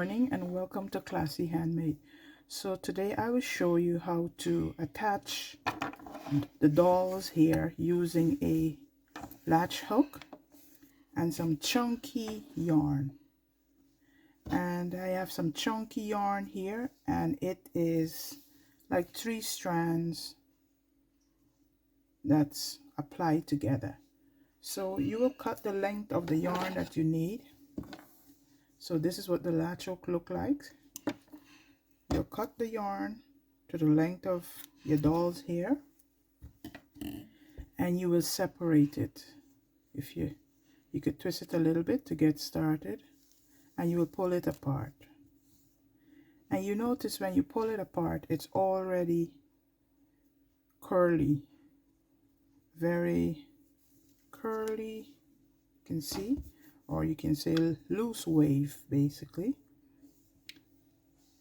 morning and welcome to Classy Handmade. So today I will show you how to attach the dolls here using a latch hook and some chunky yarn. And I have some chunky yarn here, and it is like 3 strands that's applied together. So you will cut the length of the yarn that you need. So this is what the latch hook look like. You'll cut the yarn to the length of your dolls here, and you will separate it. If you could twist it a little bit to get started, and you will pull it apart. And you notice when you pull it apart, it's already curly, very curly, you can see, or you can say loose wave basically.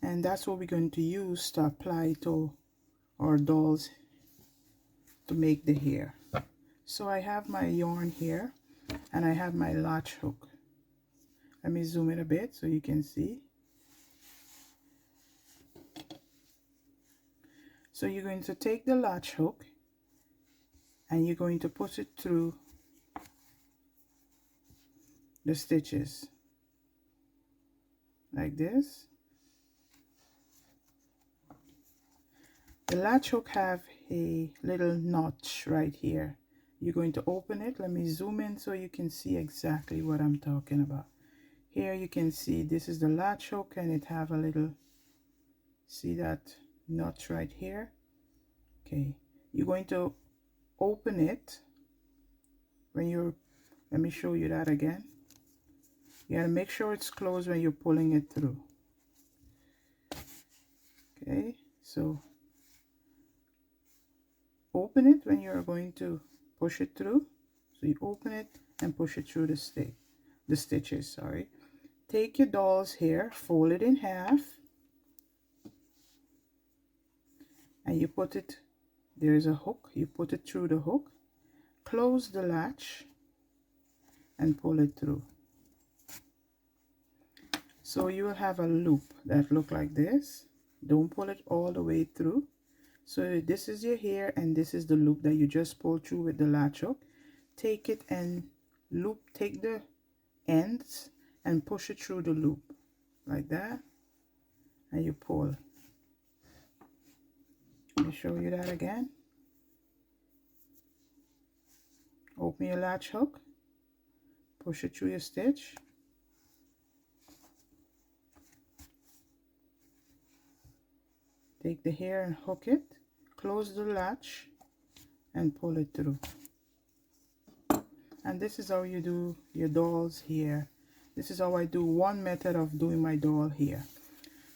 And that's what we're going to use to apply to our dolls to make the hair. So I have my yarn here and I have my latch hook. Let me zoom in a bit so you can see. So you're going to take the latch hook and you're going to put it through the stitches like this. The latch hook have a little notch right here. You're going to open it. Let me zoom in so you can see exactly what I'm talking about. Here you can see this is the latch hook, and it have a little, see that notch right here. Okay, you're going to open it when you're, let me show you that again. You gotta make sure it's closed when you're pulling it through. Okay, so open it when you're going to push it through. So you open it and push it through the stitches, sorry. Take your doll's hair, fold it in half, and you put it, there's a hook, you put it through the hook, close the latch, and pull it through. So you will have a loop that look like this. Don't pull it all the way through. So this is your hair, and this is the loop that you just pulled through with the latch hook. Take it and loop, take the ends and push it through the loop like that, and you pull. Let me show you that again. Open your latch hook, push it through your stitch, take the hair and hook it, close the latch, and pull it through. And this is how you do your doll's hair. This is how I do one method of doing my doll hair.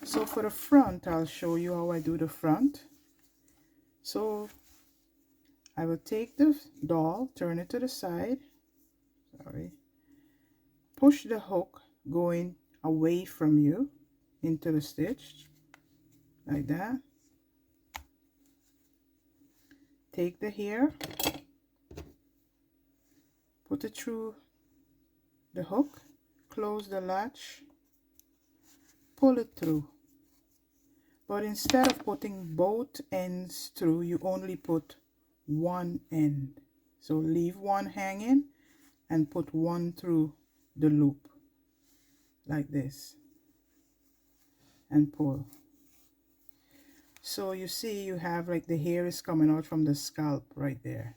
So for the front, I'll show you how I do the front. So I will take the doll, turn it to the side, sorry, push the hook going away from you into the stitch like that. Take the hair, put it through the hook, close the latch, pull it through. But instead of putting both ends through, you only put one end. So leave one hanging and put one through the loop like this and pull. So you see you have like the hair is coming out from the scalp right there.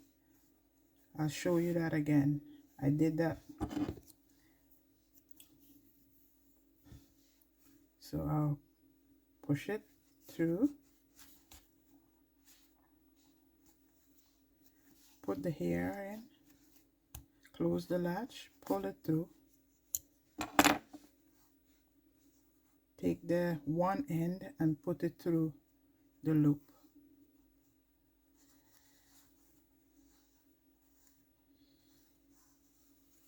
I'll show you that again. I did that. So I'll push it through, put the hair in, close the latch, pull it through, take the one end and put it through the loop.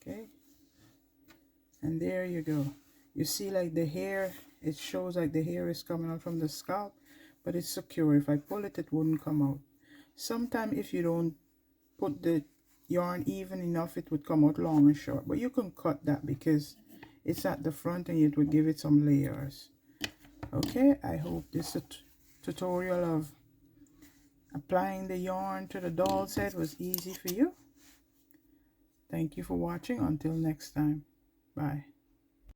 Okay, and there you go. You see like the hair, it shows like the hair is coming out from the scalp, but it's secure. If I pull it, it wouldn't come out. Sometimes if you don't put the yarn even enough, it would come out long and short, but you can cut that because it's at the front and it would give it some layers. Okay, I hope this tutorial of applying the yarn to the doll's head was easy for you. Thank you for watching. Until next time. Bye.